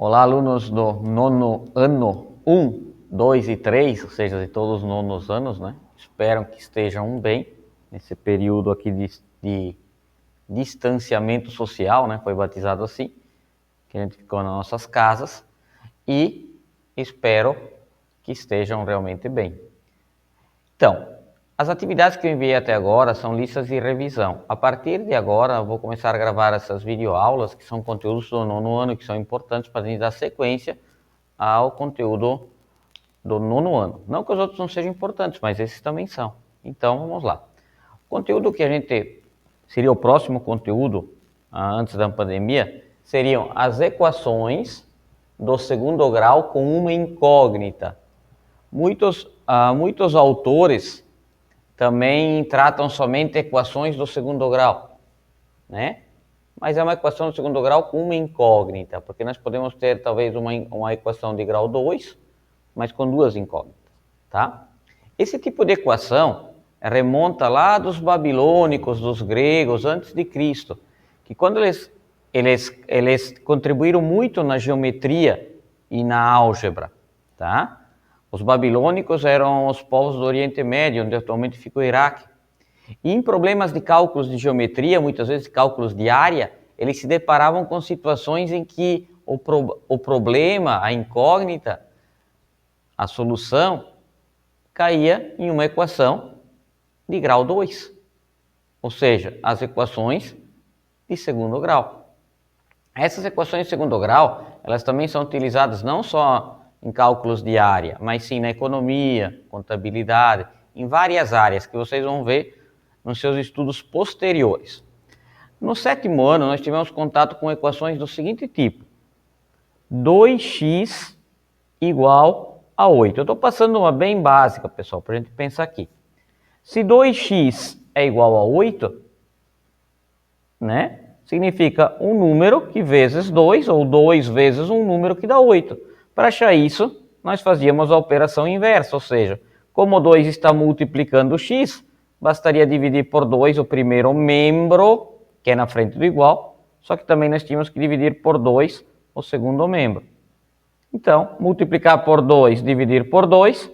Olá, alunos do nono ano 1, 2 e 3, ou seja, de todos os nonos anos, né? Espero que estejam bem nesse período aqui de distanciamento social, né? Foi batizado assim, que a gente ficou nas nossas casas e espero que estejam realmente bem. Então, as atividades que eu enviei até agora são listas de revisão. A partir de agora, eu vou começar a gravar essas videoaulas, que são conteúdos do nono ano, que são importantes para a gente dar sequência ao conteúdo do nono ano. Não que os outros não sejam importantes, mas esses também são. Então, vamos lá. O conteúdo que a gente seria o próximo conteúdo, antes da pandemia, seriam as equações do segundo grau com uma incógnita. Muitos autores também tratam somente equações do segundo grau, né? Mas é uma equação do segundo grau com uma incógnita, porque nós podemos ter talvez uma equação de grau 2, mas com duas incógnitas, tá? Esse tipo de equação remonta lá dos babilônicos, dos gregos, antes de Cristo, que quando eles contribuíram muito na geometria e na álgebra, tá? Os babilônicos eram os povos do Oriente Médio, onde atualmente fica o Iraque. E em problemas de cálculos de geometria, muitas vezes cálculos de área, eles se deparavam com situações em que o problema, a incógnita, a solução, caía em uma equação de grau 2. Ou seja, as equações de segundo grau. Essas equações de segundo grau, elas também são utilizadas não só em cálculos de área, mas sim na economia, contabilidade, em várias áreas que vocês vão ver nos seus estudos posteriores. No sétimo ano, nós tivemos contato com equações do seguinte tipo: 2x igual a 8. Eu estou passando uma bem básica, pessoal, para a gente pensar aqui. Se 2x é igual a 8, né? Significa um número que vezes 2, ou 2 vezes um número que dá 8. Para achar isso, nós fazíamos a operação inversa, ou seja, como 2 está multiplicando x, bastaria dividir por 2 o primeiro membro, que é na frente do igual, só que também nós tínhamos que dividir por 2 o segundo membro. Então, multiplicar por 2, dividir por 2,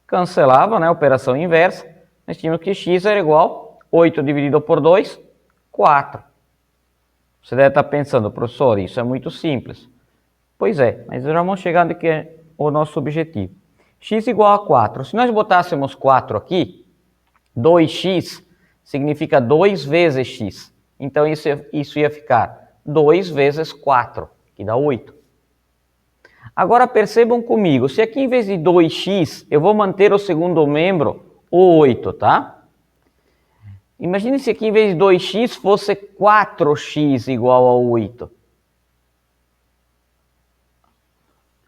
cancelava, né, a operação inversa, nós tínhamos que x era igual a 8 dividido por 2, 4. Você deve estar pensando, professor, isso é muito simples. Pois é, mas já vamos chegar onde que é o nosso objetivo. X igual a 4. Se nós botássemos 4 aqui, 2x significa 2 vezes x. Então isso ia ficar 2 vezes 4, que dá 8. Agora percebam comigo, se aqui em vez de 2x, eu vou manter o segundo membro, o 8, tá? Imagine se aqui em vez de 2x fosse 4x igual a 8.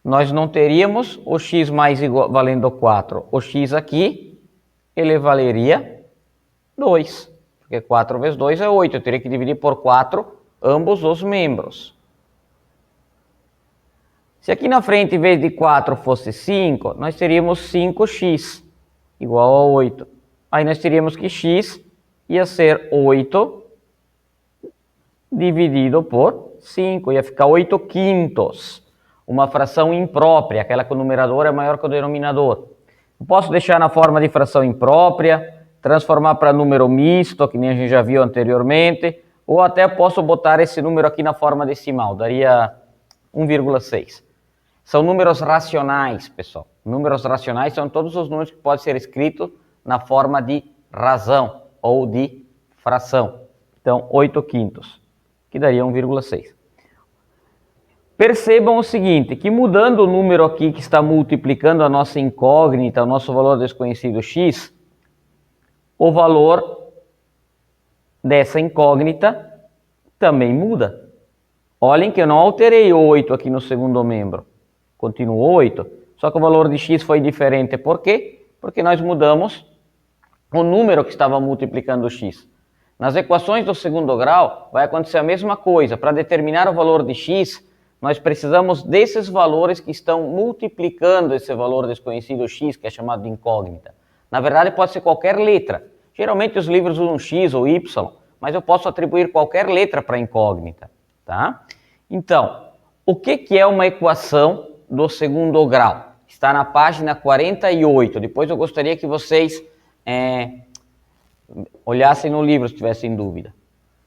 Nós não teríamos o x mais igual, valendo 4. O x aqui, ele valeria 2. Porque 4 vezes 2 é 8. Eu teria que dividir por 4 ambos os membros. Se aqui na frente, em vez de 4, fosse 5, nós teríamos 5x igual a 8. Aí nós teríamos que x ia ser 8 dividido por 5. Ia ficar 8 quintos. Uma fração imprópria, aquela que o numerador é maior que o denominador. Eu posso deixar na forma de fração imprópria, transformar para número misto, que nem a gente já viu anteriormente, ou até posso botar esse número aqui na forma decimal, daria 1,6. São números racionais, pessoal. Números racionais são todos os números que podem ser escritos na forma de razão ou de fração. Então, 8 quintos, que daria 1,6. Percebam o seguinte, que mudando o número aqui que está multiplicando a nossa incógnita, o nosso valor desconhecido x, o valor dessa incógnita também muda. Olhem que eu não alterei o 8 aqui no segundo membro. Continuou 8, só que o valor de x foi diferente. Por quê? Porque nós mudamos o número que estava multiplicando x. Nas equações do segundo grau, vai acontecer a mesma coisa. Para determinar o valor de x, nós precisamos desses valores que estão multiplicando esse valor desconhecido x, que é chamado de incógnita. Na verdade, pode ser qualquer letra. Geralmente os livros usam x ou y, mas eu posso atribuir qualquer letra para incógnita, tá? Então, O que é uma equação do segundo grau? Está na página 48. Depois eu gostaria que vocês olhassem no livro se tivessem dúvida.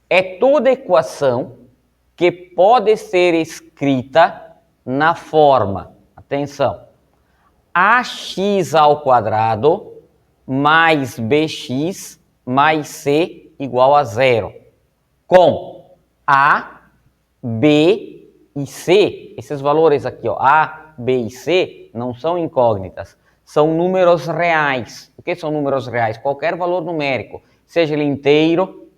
É toda equação que pode ser escrita na forma, atenção, ax ao quadrado mais bx mais c igual a zero, com a, b e c, esses valores aqui, ó, a, b e c, não são incógnitas, são números reais. O que são números reais? Qualquer valor numérico, seja ele inteiro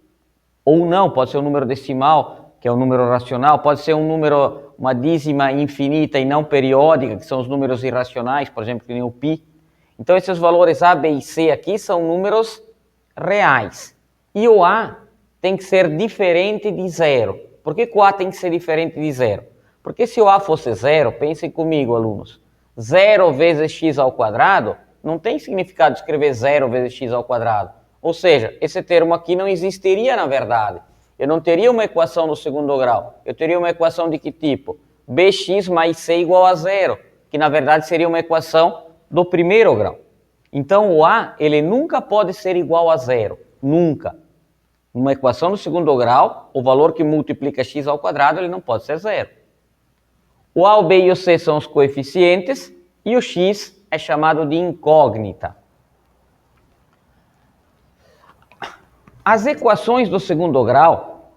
ou não, pode ser um número decimal, que é um número racional, pode ser um número, uma dízima infinita e não periódica, que são os números irracionais, por exemplo, que nem o π. Então, esses valores a, b e c aqui são números reais. E o a tem que ser diferente de zero. Por que o a tem que ser diferente de zero? Porque se o a fosse zero, pensem comigo, alunos, 0 vezes x ao quadrado não tem significado escrever 0 vezes x ao quadrado. Ou seja, esse termo aqui não existiria na verdade. Eu não teria uma equação no segundo grau. Eu teria uma equação de que tipo? Bx mais c igual a zero, que na verdade seria uma equação do primeiro grau. Então o a, ele nunca pode ser igual a zero. Nunca. Numa equação do segundo grau, o valor que multiplica x ao quadrado, ele não pode ser zero. O a, o b e o c são os coeficientes e o x é chamado de incógnita. As equações do segundo grau,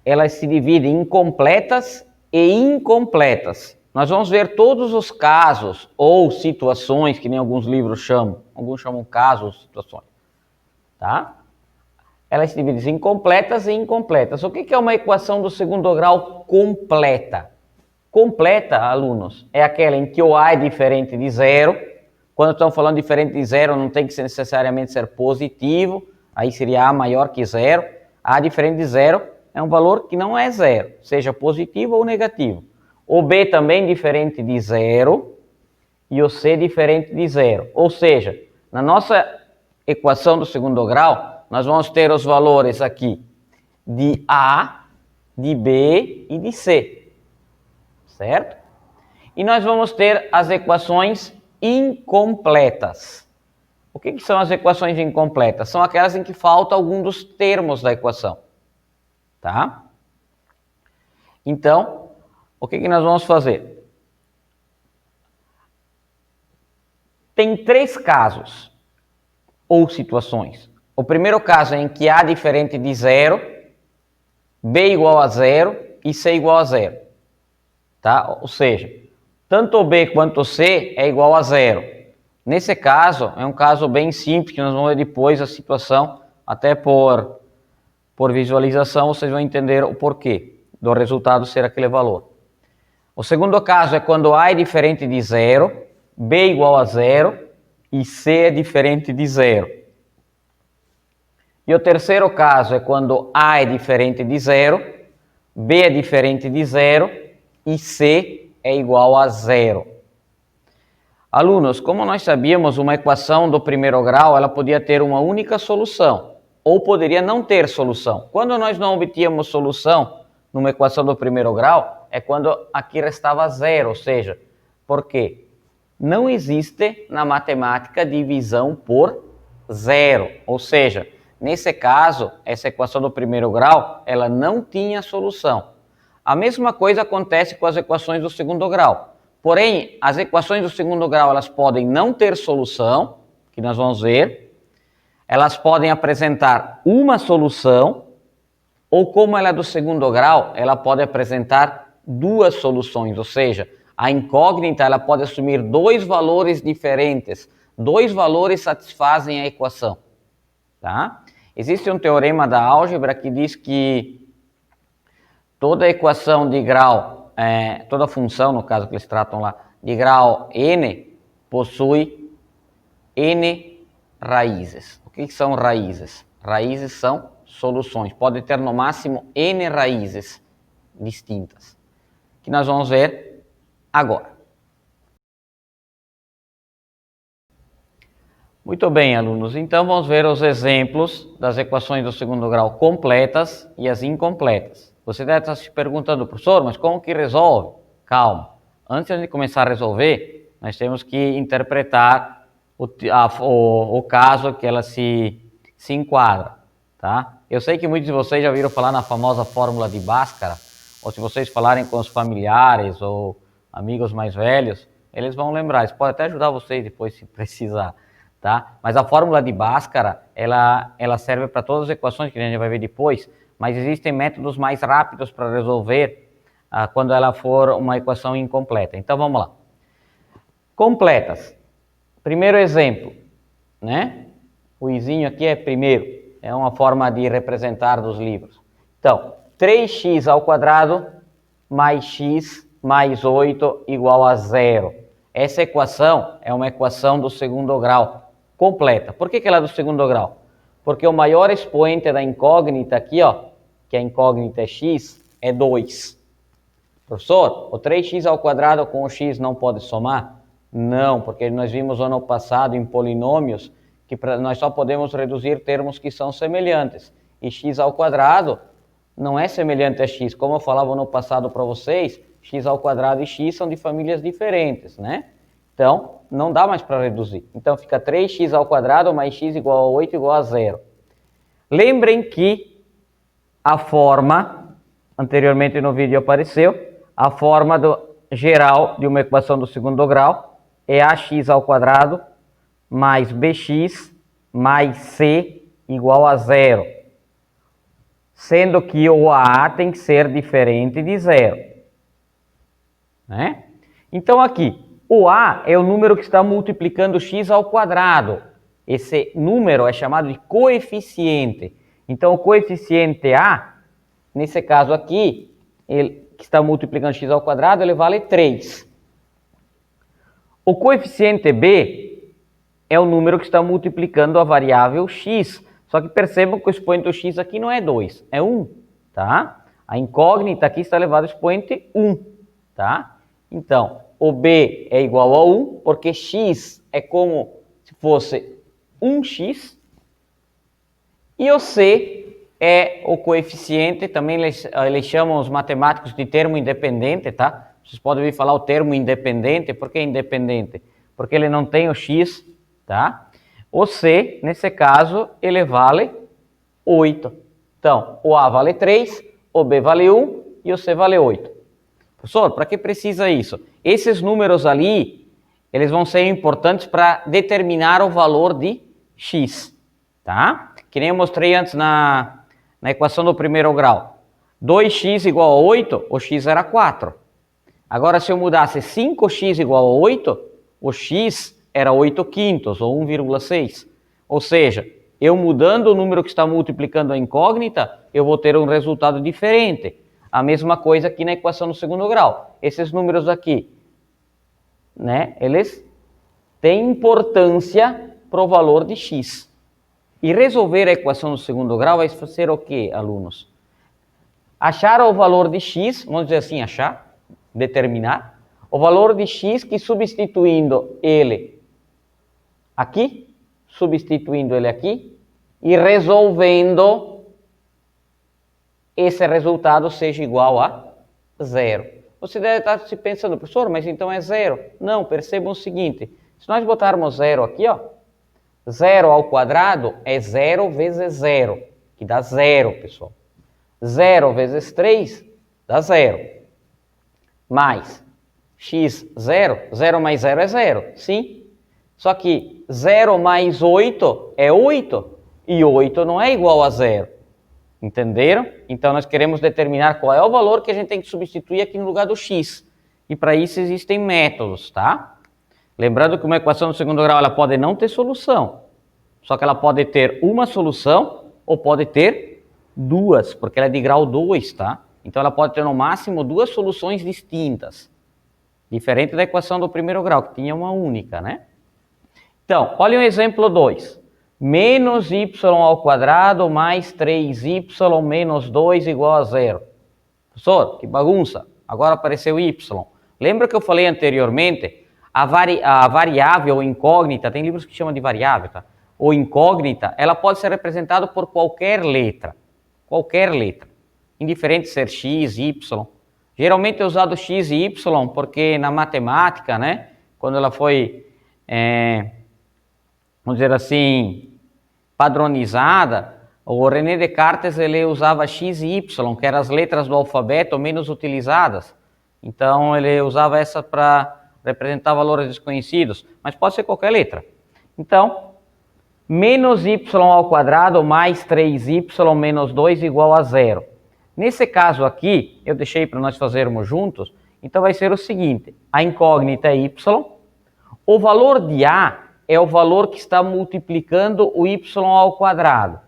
elas se dividem em completas e incompletas. Nós vamos ver todos os casos ou situações, que nem alguns livros chamam. Alguns chamam casos ou situações. Tá? Elas se dividem em completas e incompletas. O que é uma equação do segundo grau completa? Completa, alunos, é aquela em que o a é diferente de zero. Quando estamos falando diferente de zero, não tem que necessariamente ser positivo. Aí seria a maior que zero. A diferente de zero é um valor que não é zero, seja positivo ou negativo. O b também diferente de zero e o c diferente de zero. Ou seja, na nossa equação do segundo grau, nós vamos ter os valores aqui de a, de b e de c. Certo? E nós vamos ter as equações incompletas. O que são as equações incompletas? São aquelas em que falta algum dos termos da equação. Tá? Então, o que nós vamos fazer? Tem 3 casos ou situações. O primeiro caso é em que a diferente de zero, b igual a zero e c igual a zero. Tá? Ou seja, tanto o b quanto o c é igual a zero. Nesse caso, é um caso bem simples, que nós vamos ver depois a situação, até por visualização, vocês vão entender o porquê do resultado ser aquele valor. O segundo caso é quando a é diferente de zero, b igual a zero e c é diferente de zero. E o terceiro caso é quando a é diferente de zero, b é diferente de zero e c é igual a zero. Alunos, como nós sabíamos, uma equação do primeiro grau, ela podia ter uma única solução, ou poderia não ter solução. Quando nós não obtínhamos solução numa equação do primeiro grau, é quando aqui restava zero, ou seja, por quê? Não existe na matemática divisão por zero, ou seja, nesse caso, essa equação do primeiro grau, ela não tinha solução. A mesma coisa acontece com as equações do segundo grau. Porém, as equações do segundo grau, elas podem não ter solução, que nós vamos ver. Elas podem apresentar uma solução, ou como ela é do segundo grau, ela pode apresentar 2 soluções, ou seja, a incógnita ela pode assumir 2 valores diferentes. 2 valores satisfazem a equação. Tá? Existe um teorema da álgebra que diz que toda equação de grau, toda função, no caso que eles tratam lá, de grau n, possui n raízes. O que são raízes? Raízes são soluções. Pode ter no máximo n raízes distintas, que nós vamos ver agora. Muito bem, alunos. Então, vamos ver os exemplos das equações do segundo grau completas e as incompletas. Você deve estar se perguntando, professor, mas como que resolve? calma. Antes de começar a resolver, nós temos que interpretar o caso que ela se enquadra, tá? Eu sei que muitos de vocês já ouviram falar na famosa fórmula de Bhaskara, ou se vocês falarem com os familiares ou amigos mais velhos, eles vão lembrar. Isso pode até ajudar vocês depois se precisar, tá? Mas a fórmula de Bhaskara, ela serve para todas as equações que a gente vai ver depois, mas existem métodos mais rápidos para resolver quando ela for uma equação incompleta. Então vamos lá. Completas. Primeiro exemplo, né? O izinho aqui é primeiro, é uma forma de representar dos livros. Então, 3x ao quadrado mais x mais 8 igual a 0. Essa equação é uma equação do segundo grau, completa. Por que ela é do segundo grau? Porque o maior expoente da incógnita aqui, ó, que a incógnita é x, é 2. Professor, o 3x ao quadrado com o x não pode somar? Não, porque nós vimos ano passado em polinômios que nós só podemos reduzir termos que são semelhantes. E x ao quadrado não é semelhante a x. Como eu falava ano passado para vocês, x ao quadrado e x são de famílias diferentes, né? Então, não dá mais para reduzir. Então, fica 3x ao quadrado mais x igual a 8 igual a 0. Lembrem que a forma, anteriormente no vídeo apareceu, a forma geral de uma equação do segundo grau é ax ao quadrado mais bx mais c igual a 0. Sendo que o a tem que ser diferente de 0. Né? Então aqui, o a é o número que está multiplicando x ao quadrado. Esse número é chamado de coeficiente. Então o coeficiente a, nesse caso aqui, ele que está multiplicando x ao quadrado, ele vale 3. O coeficiente b é o número que está multiplicando a variável x. Só que percebam que o expoente do x aqui não é 2, é 1, tá? A incógnita aqui está elevado ao expoente 1, tá? Então, o b é igual a 1, porque x é como se fosse 1x, e o c é o coeficiente, também eles chamam os matemáticos de termo independente, tá? Vocês podem ouvir falar o termo independente. Por que independente? Porque ele não tem o x, tá? O c, nesse caso, ele vale 8. Então, o a vale 3, o b vale 1 e o c vale 8. Professor, para que precisa isso? Esses números ali, eles vão ser importantes para determinar o valor de x, tá? Que nem eu mostrei antes na equação do primeiro grau. 2x igual a 8, o x era 4. Agora, se eu mudasse 5x igual a 8, o x era 8 quintos, ou 1,6. Ou seja, eu mudando o número que está multiplicando a incógnita, eu vou ter um resultado diferente. A mesma coisa aqui na equação do segundo grau. Esses números aqui, né, eles têm importância para o valor de x. E resolver a equação do segundo grau vai ser o quê, alunos? Achar o valor de x, vamos dizer assim, achar, determinar, o valor de x que substituindo ele aqui, substituindo ele aqui, e resolvendo esse resultado seja igual a 0. Você deve estar se pensando, professor, mas então é 0. Não, percebam o seguinte, se nós botarmos 0 aqui, ó, 0 ao quadrado é 0 vezes 0, que dá 0, pessoal. 0 vezes 3 dá 0. Mais x, 0. 0 mais 0 é 0, sim. Só que 0 mais 8 é 8, e 8 não é igual a 0. Entenderam? Então nós queremos determinar qual é o valor que a gente tem que substituir aqui no lugar do x. E para isso existem métodos, tá? Lembrando que uma equação do segundo grau ela pode não ter solução, só que ela pode ter uma solução ou pode ter duas, porque ela é de grau 2, tá? Então ela pode ter no máximo duas soluções distintas, diferente da equação do primeiro grau, que tinha uma única, né? Então, olha o exemplo 2. Menos y ao quadrado mais 3y menos 2 igual a 0. Professor, que bagunça, agora apareceu y. Lembra que eu falei anteriormente? A variável incógnita, tem livros que chamam de variável, tá? Ou incógnita, ela pode ser representada por qualquer letra, indiferente ser x, y. Geralmente é usado x e y porque na matemática, né, quando ela foi, vamos dizer assim, padronizada, o René Descartes ele usava x e y, que eram as letras do alfabeto menos utilizadas. Então ele usava essa para representar valores desconhecidos, mas pode ser qualquer letra. Então, menos y ao quadrado mais 3y menos 2 igual a zero. Nesse caso aqui, eu deixei para nós fazermos juntos, então vai ser o seguinte, a incógnita é y, o valor de a é o valor que está multiplicando o y ao quadrado.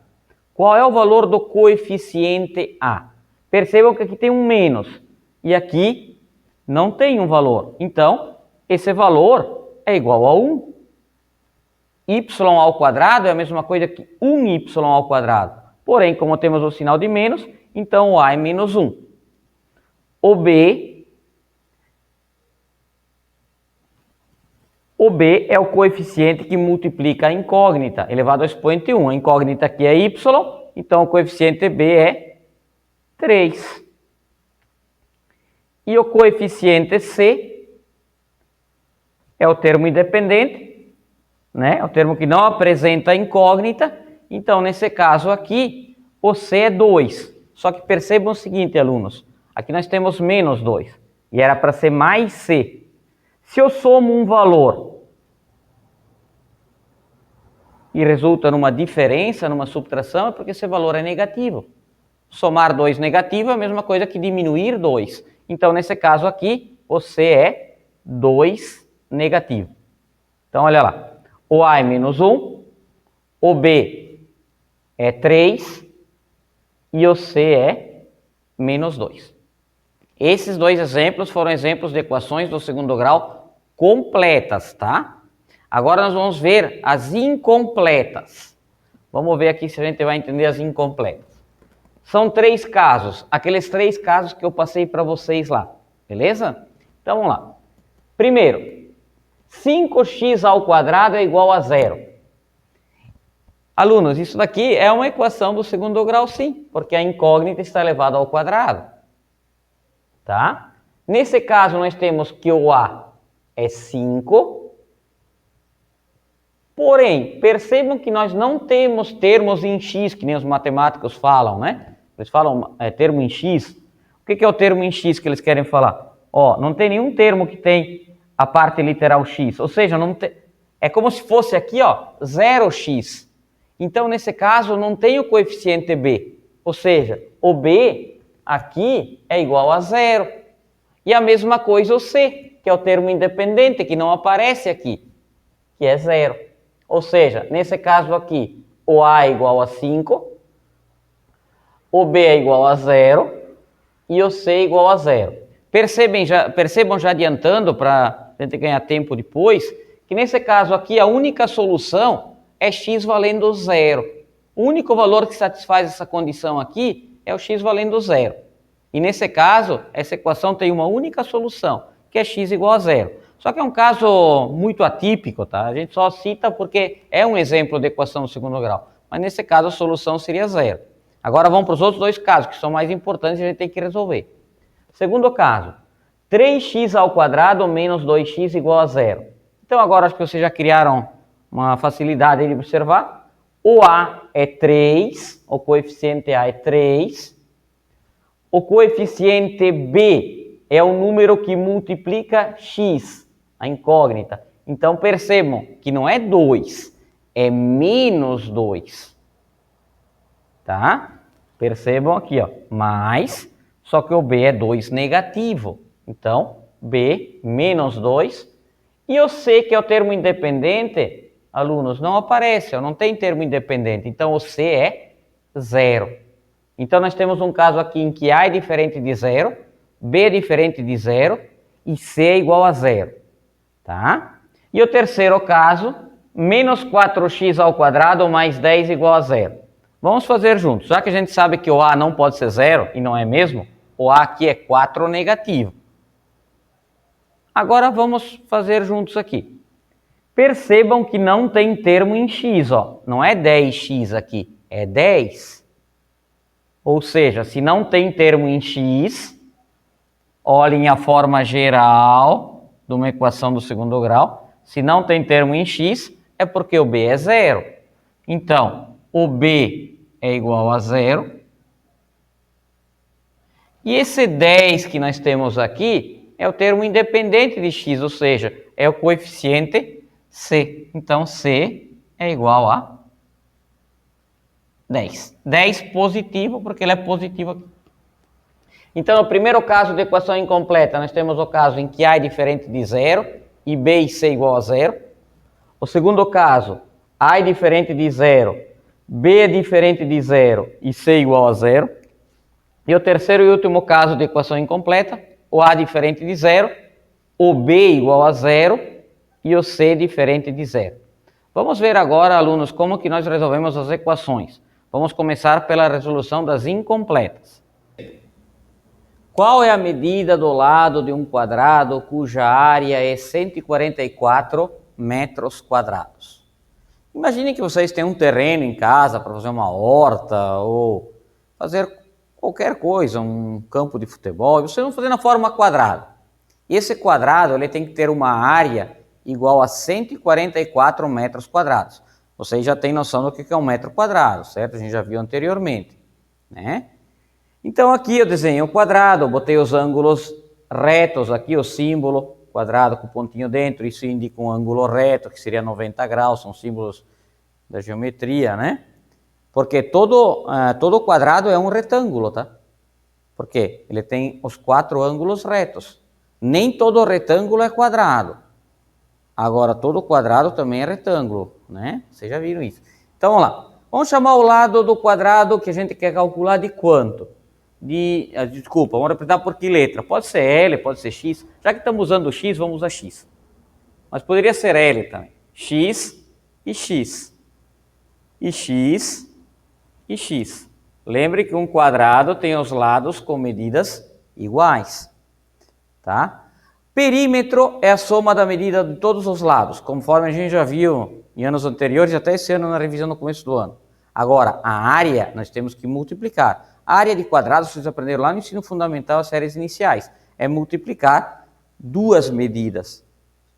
Qual é o valor do coeficiente a? Percebam que aqui tem um menos e aqui não tem um valor. Então, esse valor é igual a 1. Y ao quadrado é a mesma coisa que 1y ao quadrado. Porém, como temos o sinal de menos, então o a é menos 1. O b é o coeficiente que multiplica a incógnita, elevado ao expoente 1. A incógnita aqui é y, então o coeficiente b é 3. E o coeficiente c é o termo independente, né? É o termo que não apresenta incógnita. Então, nesse caso aqui, o c é 2. Só que percebam o seguinte, alunos. Aqui nós temos menos 2. E era para ser mais c. Se eu somo um valor e resulta numa diferença, numa subtração, é porque esse valor é negativo. Somar 2 negativo é a mesma coisa que diminuir 2. Então, nesse caso aqui, o c é 2 negativo. Então, olha lá. O a é menos 1, o b é 3 e o c é menos 2. Esses dois exemplos foram exemplos de equações do segundo grau completas, tá? Agora nós vamos ver as incompletas. Vamos ver aqui se a gente vai entender as incompletas. São 3 casos, aqueles 3 casos que eu passei para vocês lá, beleza? Então vamos lá. Primeiro, 5x ao quadrado é igual a 0. Alunos, isso daqui é uma equação do segundo grau, sim, porque a incógnita está elevada ao quadrado. Tá? Nesse caso, nós temos que o a é 5. Porém, percebam que nós não temos termos em x, que nem os matemáticos falam, né? Eles falam termo em x. O que é o termo em x que eles querem falar? Ó, não tem nenhum termo que tem a parte literal x. Ou seja, não tem... é como se fosse aqui, ó, 0x. Então, nesse caso, não tem o coeficiente b. Ou seja, o b aqui é igual a 0. E a mesma coisa o c, que é o termo independente, que não aparece aqui, que é 0. Ou seja, nesse caso aqui, o a é igual a 5, o b é igual a 0 e o c é igual a 0. Percebam já adiantando, para a gente ganhar tempo depois, que nesse caso aqui a única solução é x valendo 0. O único valor que satisfaz essa condição aqui é o x valendo 0. E nesse caso, essa equação tem uma única solução, que é x igual a 0. Só que é um caso muito atípico, tá? A gente só cita porque é um exemplo de equação do segundo grau. Mas nesse caso a solução seria 0. Agora vamos para os outros 2 casos, que são mais importantes e a gente tem que resolver. Segundo caso, 3x ao quadrado menos 2x igual a 0. Então agora acho que vocês já criaram uma facilidade de observar. O a é 3, o coeficiente a é 3. O coeficiente b é o número que multiplica x, a incógnita. Então percebam que não é 2, é menos 2. Tá? Percebam aqui, ó, mais, só que o b é 2 negativo. Então, b menos 2. E o c, que é o termo independente, alunos, não aparece, ó, não tem termo independente. Então, o c é 0. Então, nós temos um caso aqui em que a é diferente de 0, b é diferente de 0 e c é igual a 0. Tá? E o terceiro caso, menos 4x ao quadrado mais 10 igual a 0. Vamos fazer juntos. Já que a gente sabe que o a não pode ser 0, e não é mesmo, o a aqui é 4 negativo. Agora vamos fazer juntos aqui. Percebam que não tem termo em x, ó. Não é 10x aqui, é 10. Ou seja, se não tem termo em x, Olhem a forma geral de uma equação do segundo grau. Se não tem termo em x, é porque o b é zero. Então, o b é igual a zero. E esse 10 que nós temos aqui é o termo independente de x, ou seja, é o coeficiente c. Então, c é igual a 10. 10 positivo, porque ele é positivo aqui. Então, no primeiro caso de equação incompleta, nós temos o caso em que A é diferente de zero e B e C igual a zero. O segundo caso, A é diferente de zero, B é diferente de zero e C igual a zero. E o terceiro e último caso de equação incompleta, o A é diferente de zero, o B igual a zero e o C diferente de zero. Vamos ver agora, alunos, como que nós resolvemos as equações. Vamos começar pela resolução das incompletas. Qual é a medida do lado de um quadrado cuja área é 144 metros quadrados? Imagine que vocês têm um terreno em casa para fazer uma horta ou fazer qualquer coisa, um campo de futebol, e vocês vão fazer na forma quadrada. E esse quadrado ele tem que ter uma área igual a 144 metros quadrados. Vocês já têm noção do que é um metro quadrado, certo? A gente já viu anteriormente, né? Então aqui eu desenhei um quadrado, eu botei os ângulos retos aqui, o símbolo, quadrado com pontinho dentro, isso indica um ângulo reto, que seria 90 graus, são símbolos da geometria, né? Porque todo quadrado é um retângulo, tá? Porque ele tem os 4 ângulos retos. Nem todo retângulo é quadrado. Agora, todo quadrado também é retângulo, né? Vocês já viram isso. Então, vamos lá. Vamos chamar o lado do quadrado que a gente quer calcular de quanto? Desculpa, vamos representar por que letra? Pode ser L, pode ser X. Já que estamos usando X, vamos usar X. Mas poderia ser L também. X e X. E X e X. Lembre que um quadrado tem os lados com medidas iguais. Tá? Perímetro é a soma da medida de todos os lados, conforme a gente já viu em anos anteriores, até esse ano na revisão no começo do ano. Agora, a área nós temos que multiplicar. A área de quadrados, vocês aprenderam lá no ensino fundamental, as séries iniciais, é multiplicar duas medidas,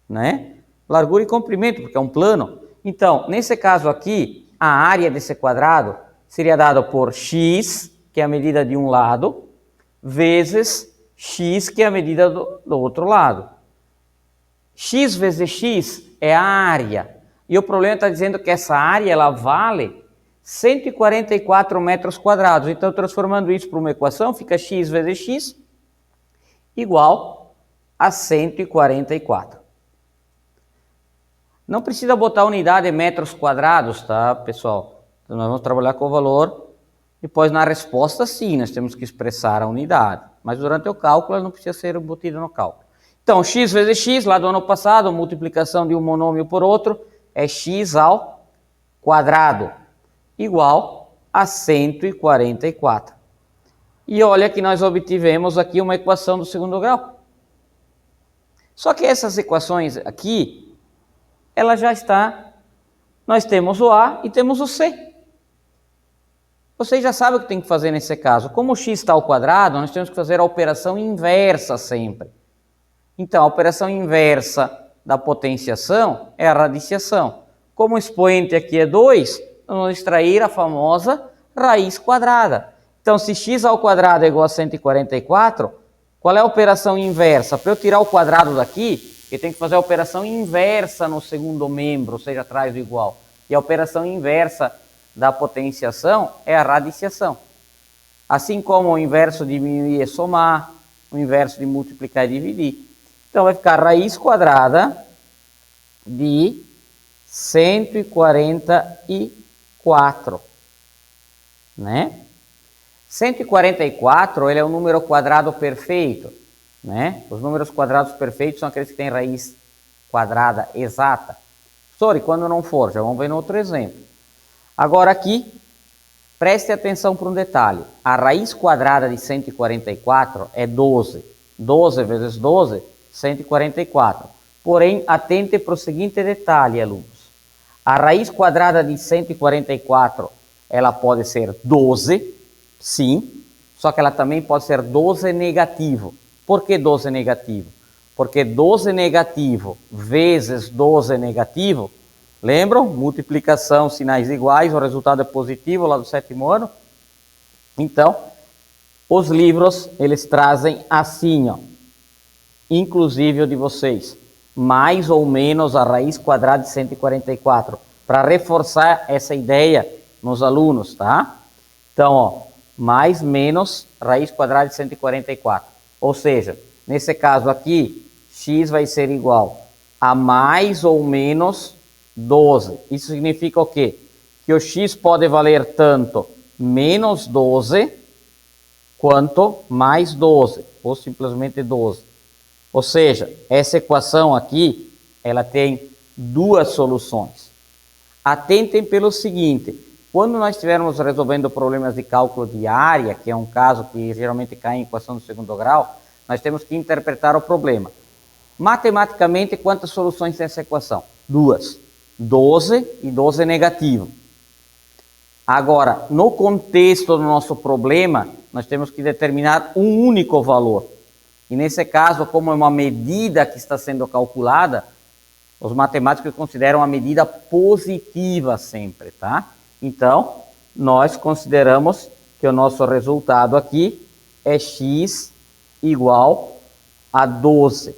né? Largura e comprimento, porque é um plano. Então, nesse caso aqui, a área desse quadrado seria dada por x, que é a medida de um lado, vezes x, que é a medida do outro lado. X vezes x é a área. E o problema está dizendo que essa área ela vale 144 metros quadrados. Então, transformando isso para uma equação, fica x vezes x igual a 144. Não precisa botar unidade em metros quadrados, tá, pessoal? Então, nós vamos trabalhar com o valor. Depois, na resposta, sim, nós temos que expressar a unidade. Mas durante o cálculo, ela não precisa ser embutida no cálculo. Então, x vezes x, lá do ano passado, multiplicação de um monômio por outro, é x ao quadrado, igual a 144. E olha que nós obtivemos aqui uma equação do segundo grau. Só que essas equações aqui, ela já está, nós temos o A e temos o C. Vocês já sabem o que tem que fazer nesse caso. Como o x está ao quadrado, nós temos que fazer a operação inversa sempre. Então, a operação inversa da potenciação é a radiciação. Como o expoente aqui é 2, vamos extrair a famosa raiz quadrada. Então, se x ao quadrado é igual a 144, qual é a operação inversa? Para eu tirar o quadrado daqui, eu tenho que fazer a operação inversa no segundo membro, ou seja, atrás do igual. E a operação inversa da potenciação é a radiciação. Assim como o inverso de diminuir é somar, o inverso de multiplicar é dividir. Então, vai ficar raiz quadrada de 144, né? 144, ele é um número quadrado perfeito, né? Os números quadrados perfeitos são aqueles que têm raiz quadrada exata. Sorry, quando não for, já vamos ver no outro exemplo. Agora aqui, preste atenção para um detalhe. A raiz quadrada de 144 é 12. 12 vezes 12, 144. Porém, atente para o seguinte detalhe, alunos. A raiz quadrada de 144, ela pode ser 12, sim, só que ela também pode ser 12 negativo. Por que 12 negativo? Porque 12 negativo vezes 12 negativo, lembram? Multiplicação, sinais iguais, o resultado é positivo lá do 7º ano. Então, os livros, eles trazem assim, ó, inclusive o de vocês, mais ou menos a raiz quadrada de 144, para reforçar essa ideia nos alunos, tá? Então, ó, mais menos raiz quadrada de 144. Ou seja, nesse caso aqui, x vai ser igual a mais ou menos 12. Isso significa o quê? Que o x pode valer tanto menos 12 quanto mais 12, ou simplesmente 12. Ou seja, essa equação aqui, ela tem duas soluções. Atentem pelo seguinte, quando nós estivermos resolvendo problemas de cálculo de área, que é um caso que geralmente cai em equação do 2º grau, nós temos que interpretar o problema. Matematicamente, quantas soluções tem essa equação? Duas. 12 e 12 negativo. Agora, no contexto do nosso problema, nós temos que determinar um único valor. E nesse caso, como é uma medida que está sendo calculada, os matemáticos consideram a medida positiva sempre, tá? Então, nós consideramos que o nosso resultado aqui é x igual a 12,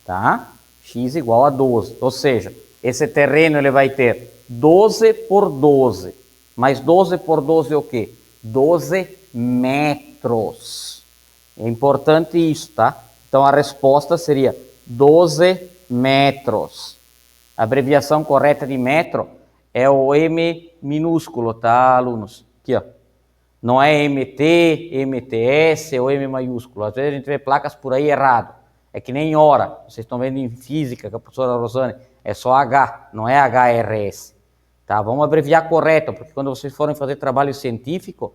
tá? X igual a 12, ou seja, esse terreno ele vai ter 12 por 12, mas 12 por 12 é o quê? 12 metros. É importante isso, tá? Então a resposta seria 12 metros. A abreviação correta de metro é o M minúsculo, tá, alunos? Aqui, ó. Não é MT, MTS ou M maiúsculo. Às vezes a gente vê placas por aí errado. É que nem hora. Vocês estão vendo em física com a professora Rosane. É só H, não é HRS. Tá? Vamos abreviar correto, porque quando vocês forem fazer trabalho científico,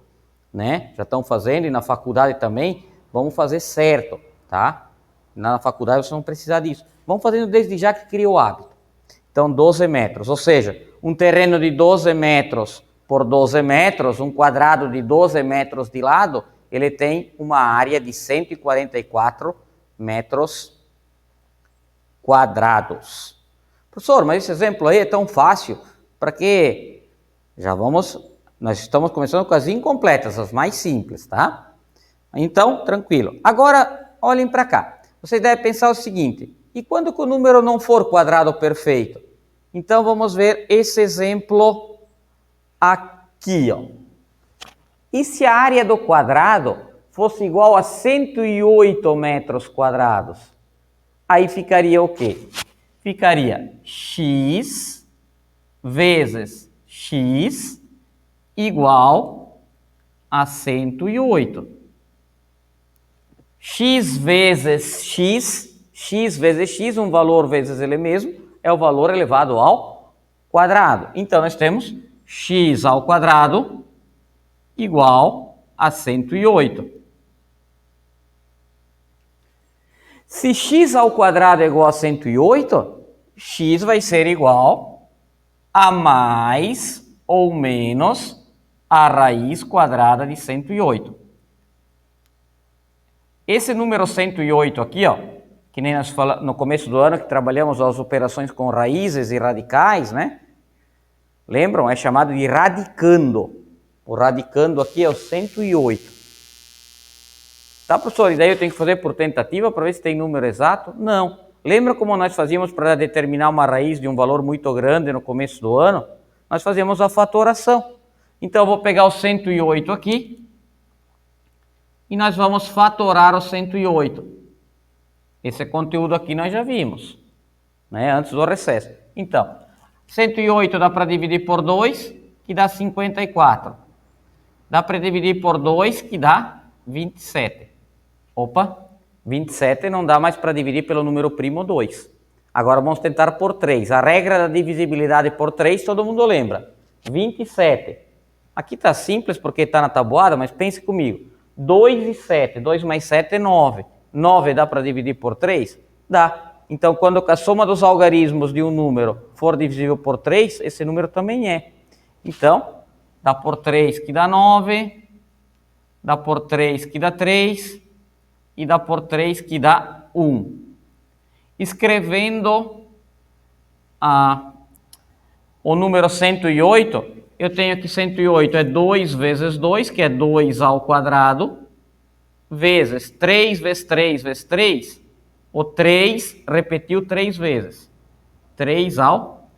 né? Já estão fazendo e na faculdade também, vamos fazer certo, tá? Na faculdade vocês vão precisar disso. Vamos fazendo desde já que cria o hábito. Então, 12 metros, ou seja, um terreno de 12 metros por 12 metros, um quadrado de 12 metros de lado, ele tem uma área de 144 metros quadrados. Professor, mas esse exemplo aí é tão fácil, para que nós estamos começando com as incompletas, as mais simples, tá? Então, tranquilo. Agora, olhem para cá. Você deve pensar o seguinte, e quando que o número não for quadrado perfeito? Então, vamos ver esse exemplo aqui, ó. E se a área do quadrado fosse igual a 108 metros quadrados? Aí ficaria o quê? Ficaria x vezes x igual a 108. X vezes x, um valor vezes ele mesmo, é o valor elevado ao quadrado. Então, nós temos x ao quadrado igual a 108. Se x ao quadrado é igual a 108, x vai ser igual a mais ou menos a raiz quadrada de 108. Esse número 108 aqui, ó, que nem nós falamos no começo do ano, que trabalhamos as operações com raízes e radicais, né? Lembram? É chamado de radicando. O radicando aqui é o 108. Tá, professor? E daí eu tenho que fazer por tentativa para ver se tem número exato? Não. Lembra como nós fazíamos para determinar uma raiz de um valor muito grande no começo do ano? Nós fazíamos a fatoração. Então eu vou pegar o 108 aqui e nós vamos fatorar o 108. Esse conteúdo aqui nós já vimos, né, antes do recesso. Então, 108 dá para dividir por 2, que dá 54. Dá para dividir por 2, que dá 27. Opa, 27 não dá mais para dividir pelo número primo 2. Agora vamos tentar por 3. A regra da divisibilidade por 3, todo mundo lembra. 27. Aqui está simples porque está na tabuada, mas pense comigo. 2 e 7. 2 mais 7 é 9. 9 dá para dividir por 3? Dá. Então, quando a soma dos algarismos de um número for divisível por 3, esse número também é. Então, dá por 3 que dá 9. Dá por 3 que dá 3. e dá por 3, que dá 1. Escrevendo o número 108, eu tenho que 108 é 2 vezes 2, que é 2 ao quadrado, vezes 3 vezes 3 vezes 3, o 3 repetiu 3 vezes. 3 ao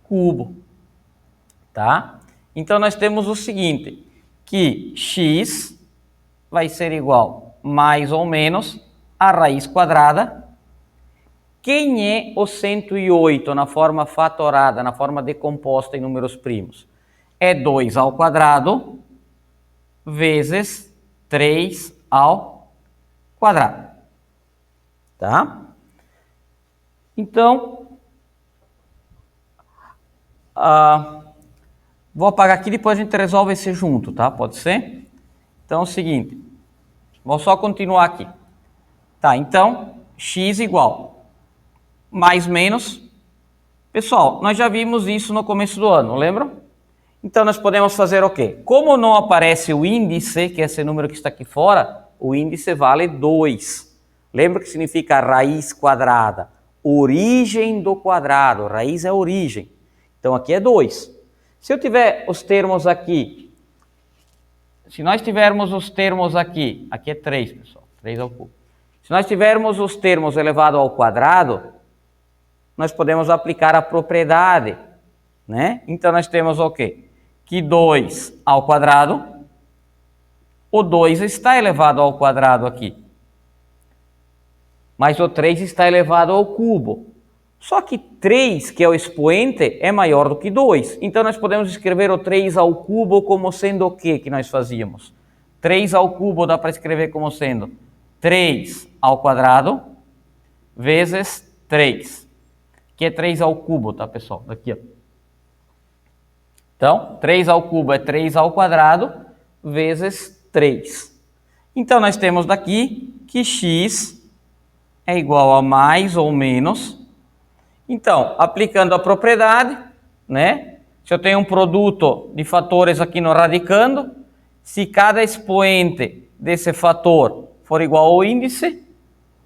cubo, tá? Então, nós temos o seguinte, que x vai ser igual mais ou menos a raiz quadrada. Quem é o 108 na forma fatorada, na forma decomposta em números primos? É 2 ao quadrado vezes 3 ao quadrado. Tá? Então, vou apagar aqui, depois a gente resolve esse junto, tá? Pode ser? Então é o seguinte, vou só continuar aqui. Tá, então, x igual, mais menos. Pessoal, nós já vimos isso no começo do ano, lembram? Então nós podemos fazer o quê? Como não aparece o índice, que é esse número que está aqui fora, o índice vale 2. Lembra que significa raiz quadrada? Origem do quadrado, raiz é origem. Então aqui é 2. Se eu tiver os termos aqui, se nós tivermos os termos aqui é 3, pessoal, 3 ao cubo. Se nós tivermos os termos elevado ao quadrado, nós podemos aplicar a propriedade, né? Então nós temos o quê? Que 2 ao quadrado, o 2 está elevado ao quadrado aqui, mas o 3 está elevado ao cubo. Só que 3, que é o expoente, é maior do que 2. Então nós podemos escrever o 3 ao cubo como sendo o quê que nós fazíamos? 3 ao cubo dá para escrever como sendo 3 ao quadrado vezes 3, que é 3 ao cubo, tá, pessoal? Daqui, ó. Então, 3 ao cubo é 3 ao quadrado vezes 3. Então, nós temos daqui que x é igual a mais ou menos. Então, aplicando a propriedade, né? Se eu tenho um produto de fatores aqui no radicando, se cada expoente desse fator for igual ao índice,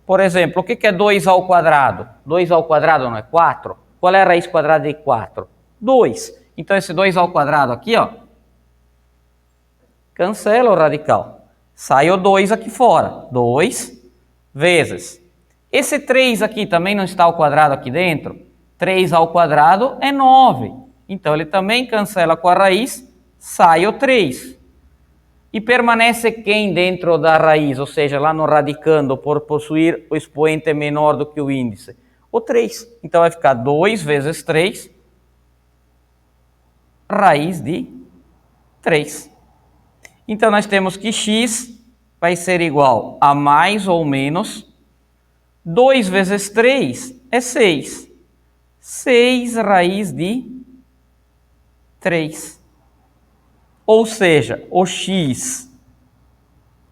por exemplo, o que é 2 ao quadrado? 2 ao quadrado não é 4? Qual é a raiz quadrada de 4? 2. Então, esse 2 ao quadrado aqui, ó, cancela o radical. Sai o 2 aqui fora. 2 vezes. Esse 3 aqui também não está ao quadrado aqui dentro? 3 ao quadrado é 9. Então, ele também cancela com a raiz, sai o 3. E permanece quem dentro da raiz, ou seja, lá no radicando, por possuir o expoente menor do que o índice? O 3. Então, vai ficar 2 vezes 3, raiz de 3. Então, nós temos que x vai ser igual a mais ou menos 2 vezes 3 é 6. 6 raiz de 3. Ou seja, o x,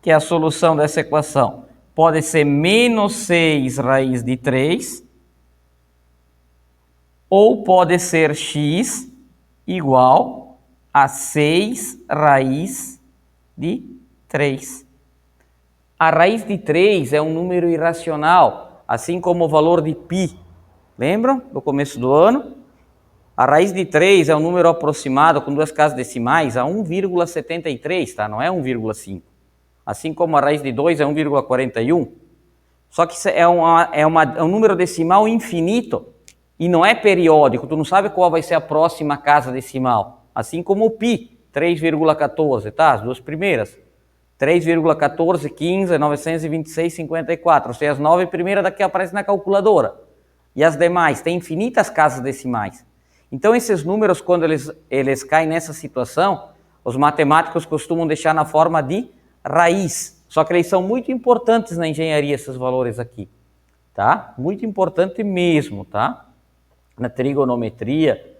que é a solução dessa equação, pode ser menos 6 raiz de 3, ou pode ser x igual a 6 raiz de 3. A raiz de 3 é um número irracional, assim como o valor de π. Lembram do começo do ano? A raiz de 3 é um número aproximado com duas casas decimais a 1,73, tá? Não é 1,5. Assim como a raiz de 2 é 1,41. Só que é um número decimal infinito e não é periódico. Tu não sabe qual vai ser a próxima casa decimal. Assim como o π, 3,14, tá? As duas primeiras. 3,14, 15, 926, 54. Ou seja, as 9 primeiras daqui aparecem na calculadora. E as demais, tem infinitas casas decimais. Então, esses números, quando eles caem nessa situação, os matemáticos costumam deixar na forma de raiz. Só que eles são muito importantes na engenharia, esses valores aqui. Tá? Muito importante mesmo, tá? Na trigonometria,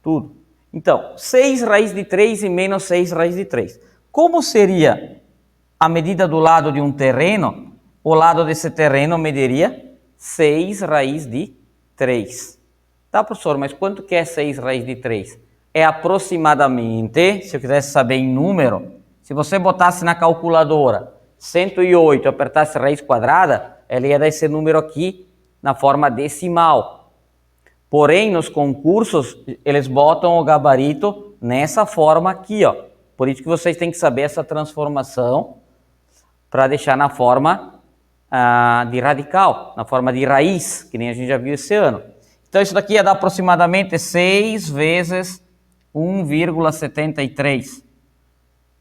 tudo. Então, 6 raiz de 3 e menos 6 raiz de 3. Como seria a medida do lado de um terreno? O lado desse terreno mediria 6 raiz de 3. Tá, professor, mas quanto que é 6 raiz de 3? É aproximadamente, se eu quisesse saber em número, se você botasse na calculadora 108 apertasse raiz quadrada, ela ia dar esse número aqui na forma decimal. Porém, nos concursos, eles botam o gabarito nessa forma aqui, ó. Por isso que vocês têm que saber essa transformação para deixar na forma de radical, na forma de raiz, que nem a gente já viu esse ano. Então, isso daqui ia dar aproximadamente 6 vezes 1,73.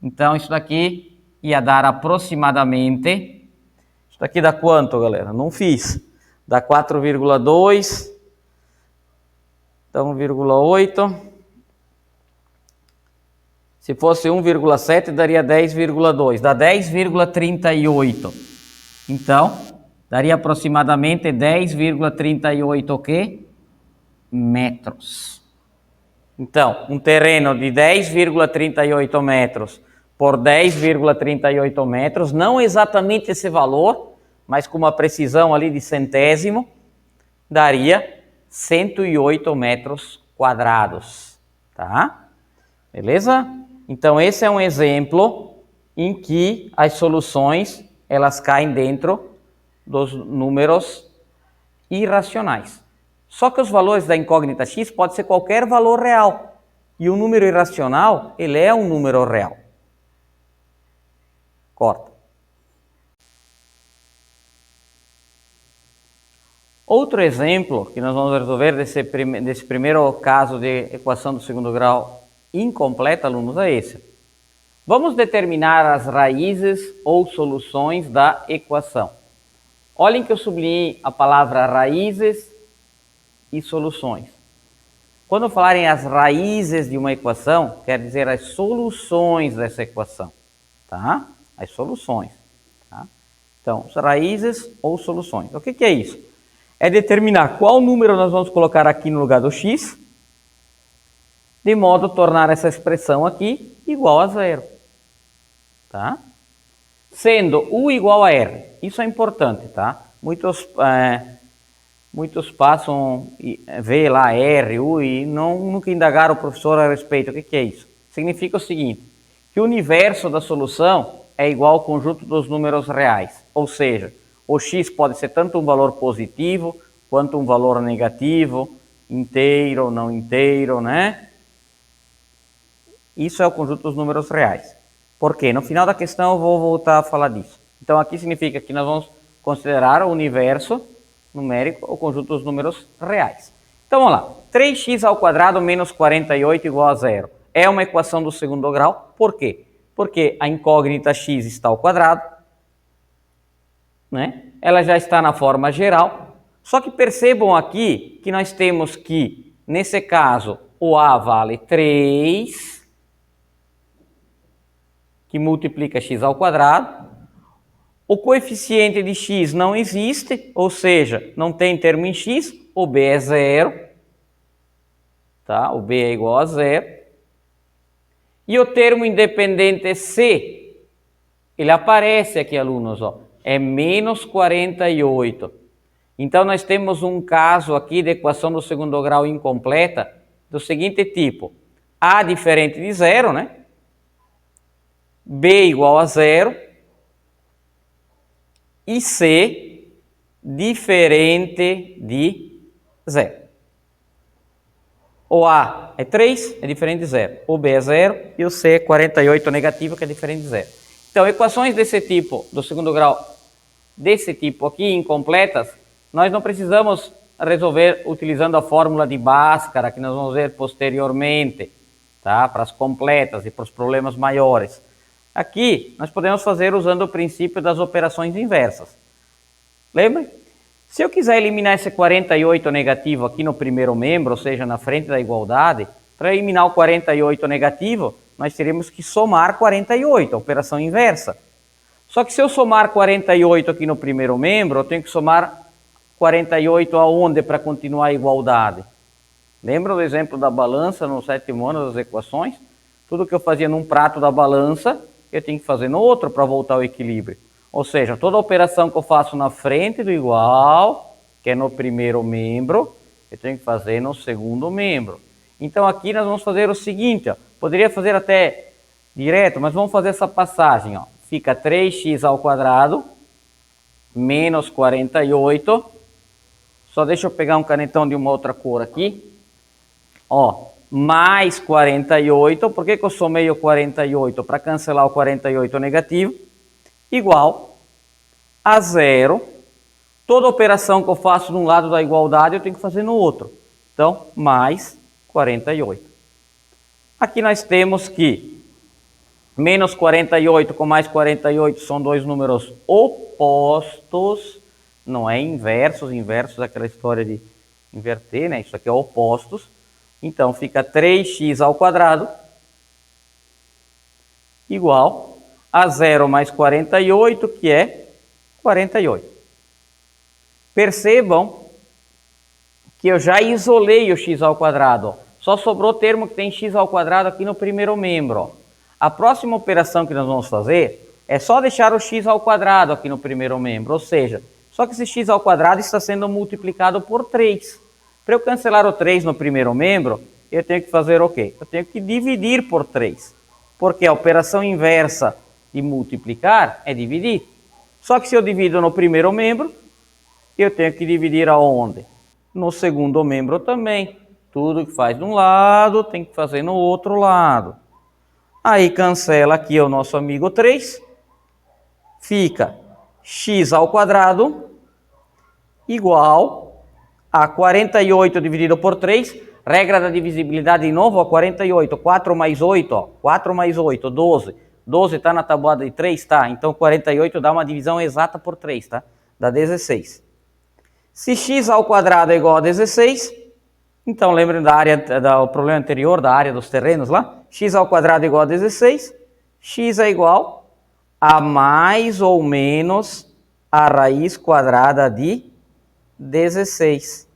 Então, isso daqui ia dar aproximadamente... Isso daqui dá quanto, galera? Não fiz. Dá 4,2. Então, 1,8. Se fosse 1,7, daria 10,2. Dá 10,38. Então, daria aproximadamente 10,38 o quê? Metros. Então, um terreno de 10,38 metros por 10,38 metros, não exatamente esse valor, mas com uma precisão ali de centésimo, daria 108 metros quadrados, tá? Beleza? Então, esse é um exemplo em que as soluções, elas caem dentro dos números irracionais. Só que os valores da incógnita x pode ser qualquer valor real. E o número irracional, ele é um número real. Corta. Outro exemplo que nós vamos resolver desse primeiro caso de equação do segundo grau incompleta, alunos, é esse. Vamos determinar as raízes ou soluções da equação. Olhem que eu sublinhei a palavra raízes e soluções. Quando falarem as raízes de uma equação, quer dizer as soluções dessa equação, tá? As soluções, tá? Então, raízes ou soluções. O que é isso? É determinar qual número nós vamos colocar aqui no lugar do x, de modo a tornar essa expressão aqui igual a zero, tá? Sendo u igual a r. Isso é importante, tá? Muitos passam ver lá R, U e nunca indagaram o professor a respeito. O que é isso? Significa o seguinte, que o universo da solução é igual ao conjunto dos números reais. Ou seja, o x pode ser tanto um valor positivo, quanto um valor negativo, inteiro, não inteiro, né? Isso é o conjunto dos números reais. Por quê? No final da questão eu vou voltar a falar disso. Então aqui significa que nós vamos considerar o universo numérico, o conjunto dos números reais. Então vamos lá, 3x ao quadrado menos 48 igual a zero. É uma equação do segundo grau, por quê? Porque a incógnita x está ao quadrado, né? Ela já está na forma geral, só que percebam aqui que nós temos que, nesse caso, o a vale 3, que multiplica x ao quadrado. O coeficiente de x não existe, ou seja, não tem termo em x, o b é zero, tá? O b é igual a zero. E o termo independente c, ele aparece aqui, alunos, ó, é menos 48. Então, nós temos um caso aqui de equação do segundo grau incompleta do seguinte tipo, a diferente de zero, né? B igual a zero, e C diferente de zero. O A é 3, é diferente de zero. O B é 0 e o C é 48 negativo, que é diferente de zero. Então, equações desse tipo, do segundo grau, desse tipo aqui, incompletas, nós não precisamos resolver utilizando a fórmula de Bhaskara, que nós vamos ver posteriormente, tá? Para as completas e para os problemas maiores. Aqui, nós podemos fazer usando o princípio das operações inversas. Lembre? Se eu quiser eliminar esse 48 negativo aqui no primeiro membro, ou seja, na frente da igualdade, para eliminar o 48 negativo, nós teríamos que somar 48, a operação inversa. Só que se eu somar 48 aqui no primeiro membro, eu tenho que somar 48 aonde para continuar a igualdade? Lembra do exemplo da balança no sétimo ano das equações? Tudo que eu fazia num prato da balança, eu tenho que fazer no outro para voltar ao equilíbrio. Ou seja, toda operação que eu faço na frente do igual, que é no primeiro membro, eu tenho que fazer no segundo membro. Então aqui nós vamos fazer o seguinte, ó, poderia fazer até direto, mas vamos fazer essa passagem. Ó. fica 3x ao quadrado menos 48. Só deixa eu pegar um canetão de uma outra cor aqui. Ó, mais 48. Por que eu somei o 48? Para cancelar o 48 negativo. Igual a zero. Toda operação que eu faço de um lado da igualdade eu tenho que fazer no outro. Então, mais 48. Aqui nós temos que menos 48 com mais 48 são dois números opostos, não é inversos. Inversos é aquela história de inverter, né? Isso aqui é opostos. Então, fica 3x ao quadrado igual a 0 mais 48, que é 48. Percebam que eu já isolei o x ao quadrado. Só sobrou o termo que tem x ao quadrado aqui no primeiro membro. A próxima operação que nós vamos fazer é só deixar o x ao quadrado aqui no primeiro membro. Ou seja, só que esse x ao quadrado está sendo multiplicado por 3. Para eu cancelar o 3 no primeiro membro, eu tenho que fazer o quê? Eu tenho que dividir por 3. Porque a operação inversa de multiplicar é dividir. Só que se eu divido no primeiro membro, eu tenho que dividir aonde? No segundo membro também. Tudo que faz de um lado, tem que fazer no outro lado. Aí cancela aqui o nosso amigo 3. Fica x ao quadrado igual a 48 dividido por 3. Regra da divisibilidade de novo, ó, 48. 4 mais 8, ó. 4 mais 8, 12. 12 está na tabuada de 3, tá? Então 48 dá uma divisão exata por 3, tá? Dá 16. Se x ao quadrado é igual a 16, então lembrem do problema anterior, da área dos terrenos lá? X ao quadrado é igual a 16, x é igual a mais ou menos a raiz quadrada de 16.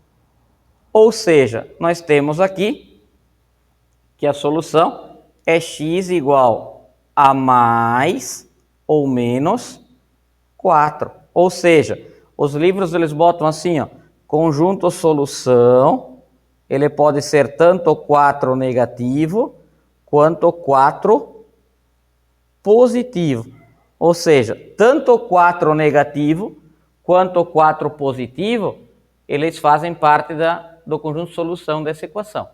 Ou seja, nós temos aqui que a solução é x igual a mais ou menos 4. Ou seja, os livros eles botam assim, ó, conjunto solução, ele pode ser tanto 4 negativo quanto 4 positivo. Ou seja, tanto 4 negativo quanto 4 positivo, eles fazem parte do conjunto solução dessa equação.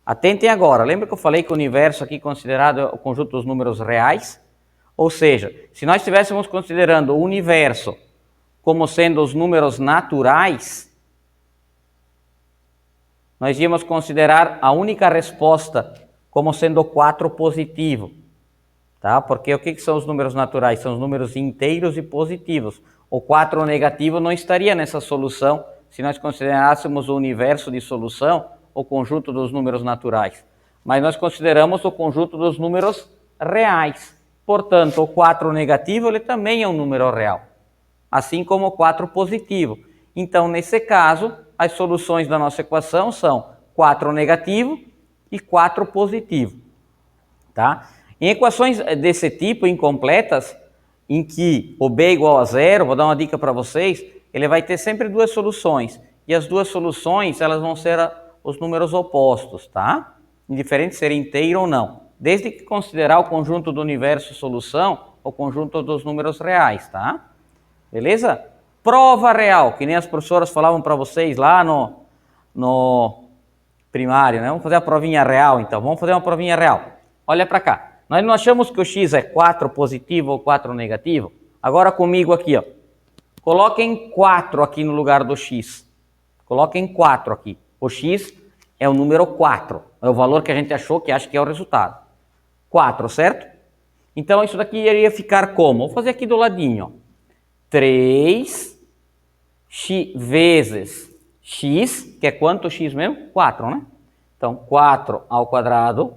Atentem agora, lembra que eu falei que o universo aqui considerado é o conjunto dos números reais? Ou seja, se nós estivéssemos considerando o universo como sendo os números naturais, nós íamos considerar a única resposta como sendo 4 positivo, tá? Porque o que são os números naturais? São os números inteiros e positivos. O 4 negativo não estaria nessa solução se nós considerássemos o universo de solução o conjunto dos números naturais. Mas nós consideramos o conjunto dos números reais. Portanto, o 4 negativo ele também é um número real, assim como o 4 positivo. Então, nesse caso, as soluções da nossa equação são 4 negativo e 4 positivo. Tá? Em equações desse tipo, incompletas, em que o b é igual a zero, vou dar uma dica para vocês, ele vai ter sempre duas soluções. E as duas soluções, elas vão ser os números opostos, tá? Indiferente de ser inteiro ou não. Desde que considerar o conjunto do universo solução, o conjunto dos números reais, tá? Beleza? Prova real, que nem as professoras falavam para vocês lá no primário, né? Vamos fazer a provinha real, então. Vamos fazer uma provinha real. Olha para cá. Nós não achamos que o x é 4 positivo ou 4 negativo? Agora comigo aqui, ó. Coloquem 4 aqui no lugar do x. Coloquem 4 aqui. O x é o número 4. É o valor que a gente achou que acha que é o resultado. 4, certo? Então isso daqui iria ficar como? Vou fazer aqui do ladinho, ó. 3 vezes x, que é quanto x mesmo? 4, né? Então, 4 ao quadrado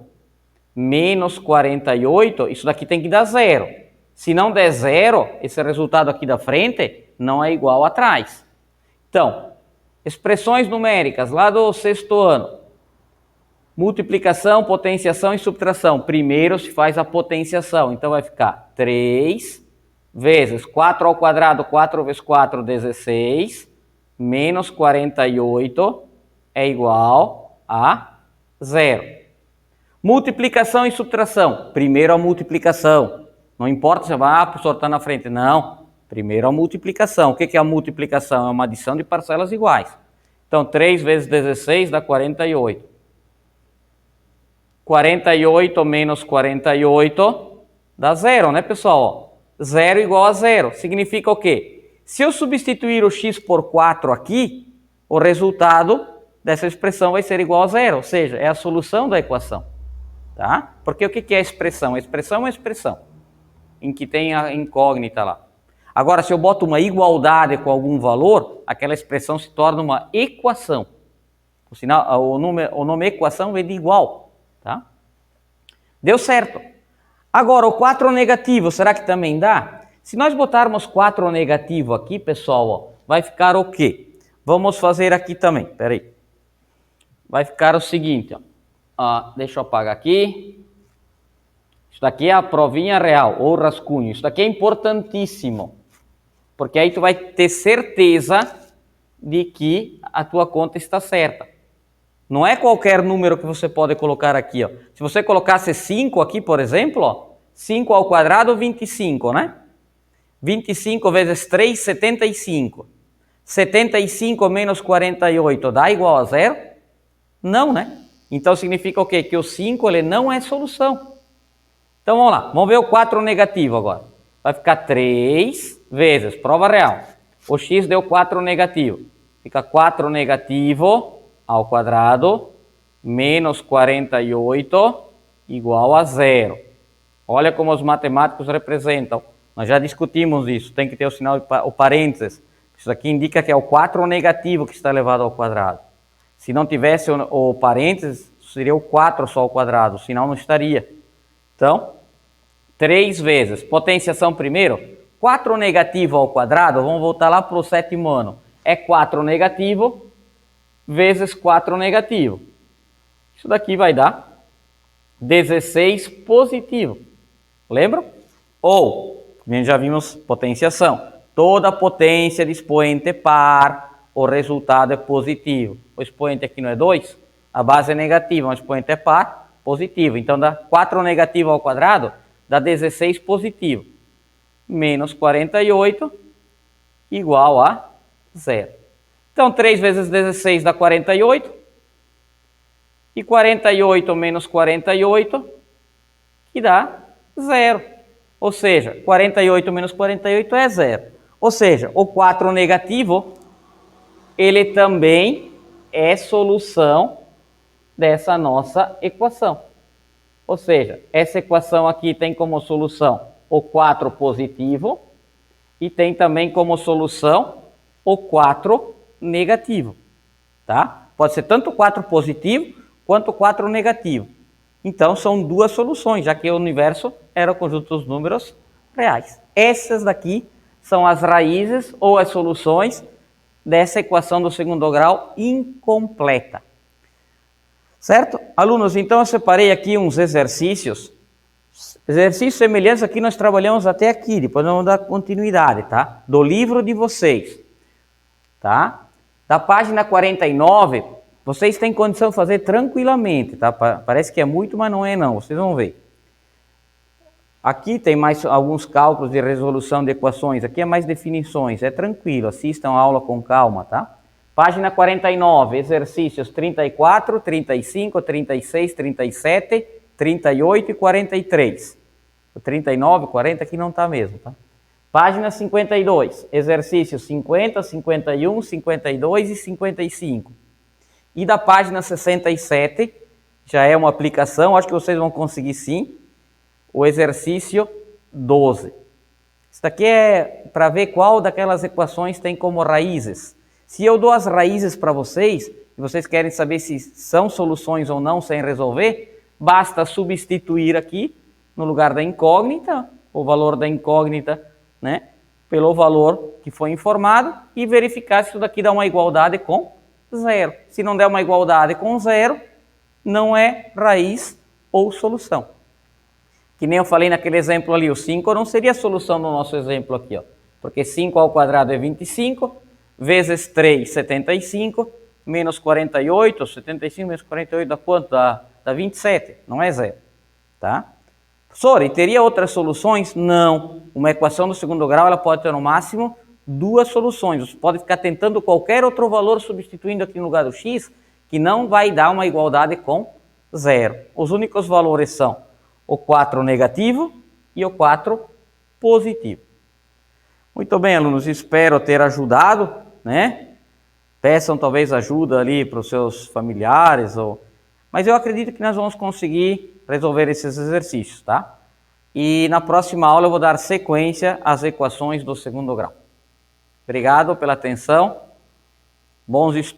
menos 48, isso daqui tem que dar zero. Se não der zero, esse resultado aqui da frente não é igual atrás. Então, expressões numéricas lá do sexto ano. Multiplicação, potenciação e subtração. Primeiro se faz a potenciação, então vai ficar 3 vezes 4 ao quadrado, 4 vezes 4, 16, menos 48 é igual a zero. Multiplicação e subtração. Primeiro a multiplicação. Não importa se vai, professor, está na frente. Não. Primeiro a multiplicação. O que é a multiplicação? É uma adição de parcelas iguais. Então, 3 vezes 16 dá 48. 48 menos 48 dá 0, né, pessoal? 0 igual a 0. Significa o quê? Se eu substituir o x por 4 aqui, o resultado dessa expressão vai ser igual a 0. Ou seja, é a solução da equação. Tá? Porque o que é a expressão? A expressão é uma expressão em que tem a incógnita lá. Agora, se eu boto uma igualdade com algum valor, aquela expressão se torna uma equação. O nome equação vem de igual. Tá? Deu certo. Agora, o 4 negativo, será que também dá? Se nós botarmos 4 negativo aqui, pessoal, ó, vai ficar o quê? Vamos fazer aqui também, peraí. Vai ficar o seguinte, ó. Deixa eu apagar aqui. Isso daqui é a provinha real, ou rascunho. Isso daqui é importantíssimo, porque aí tu vai ter certeza de que a tua conta está certa. Não é qualquer número que você pode colocar aqui, ó. Se você colocasse 5 aqui, por exemplo, ó, 5 ao quadrado, 25, né? 25 vezes 3, 75. 75 menos 48 dá igual a 0? Não, né? Então significa o quê? Que o 5 ele não é solução. Então vamos lá, vamos ver o 4 negativo agora. Vai ficar 3 vezes, prova real. O x deu 4 negativo. Fica 4 negativo ao quadrado menos 48 igual a 0. Olha como os matemáticos representam. Nós já discutimos isso. Tem que ter o sinal, o parênteses. Isso aqui indica que é o 4 negativo que está elevado ao quadrado. Se não tivesse o parênteses, seria o 4 só ao quadrado, senão não estaria. Então, 3 vezes. Potenciação primeiro. 4 negativo ao quadrado, vamos voltar lá para o 7º ano. É 4 negativo vezes 4 negativo. Isso daqui vai dar 16 positivo. Lembram? Ou, já vimos potenciação. Toda potência de expoente par, o resultado é positivo. O expoente aqui não é 2, a base é negativa, o expoente é par, positivo. Então dá 4 negativo ao quadrado, dá 16 positivo. Menos 48 igual a 0. Então 3 vezes 16 dá 48. E 48 menos 48 que dá 0. Ou seja, 48 menos 48 é 0. Ou seja, o 4 negativo, ele também é solução dessa nossa equação. Ou seja, essa equação aqui tem como solução o 4 positivo e tem também como solução o 4 negativo. Tá? Pode ser tanto 4 positivo quanto 4 negativo. Então, são duas soluções, já que o universo era o conjunto dos números reais. Essas daqui são as raízes ou as soluções dessa equação do segundo grau incompleta. Certo? Alunos, então eu separei aqui uns exercícios. Exercícios semelhantes aqui nós trabalhamos até aqui, depois nós vamos dar continuidade, tá? Do livro de vocês. Tá? Da página 49, vocês têm condição de fazer tranquilamente, tá? Parece que é muito, mas não é não, vocês vão ver. Aqui tem mais alguns cálculos de resolução de equações, aqui é mais definições, é tranquilo, assistam a aula com calma, tá? Página 49, exercícios 34, 35, 36, 37, 38 e 43. O 39, 40 aqui não está mesmo, tá? Página 52, exercícios 50, 51, 52 e 55. E da página 67, já é uma aplicação, acho que vocês vão conseguir sim, o exercício 12. Isso daqui é para ver qual daquelas equações tem como raízes. Se eu dou as raízes para vocês, e vocês querem saber se são soluções ou não sem resolver, basta substituir aqui, no lugar da incógnita, o valor da incógnita, né, pelo valor que foi informado, e verificar se isso daqui dá uma igualdade com 0. Se não der uma igualdade com 0, não é raiz ou solução. Que nem eu falei naquele exemplo ali, o 5 não seria a solução do nosso exemplo aqui, ó, porque 5 ao quadrado é 25, vezes 3, 75, menos 48, 75 menos 48 dá quanto? Dá 27, não é 0, tá? Professor, e teria outras soluções? Não. Uma equação do segundo grau ela pode ter no máximo duas soluções. Você pode ficar tentando qualquer outro valor substituindo aqui no lugar do x, que não vai dar uma igualdade com zero. Os únicos valores são o 4 negativo e o 4 positivo. Muito bem, alunos, espero ter ajudado, né? Peçam talvez ajuda ali para os seus familiares, mas eu acredito que nós vamos conseguir resolver esses exercícios, tá? E na próxima aula eu vou dar sequência às equações do segundo grau. Obrigado pela atenção, bons estudos.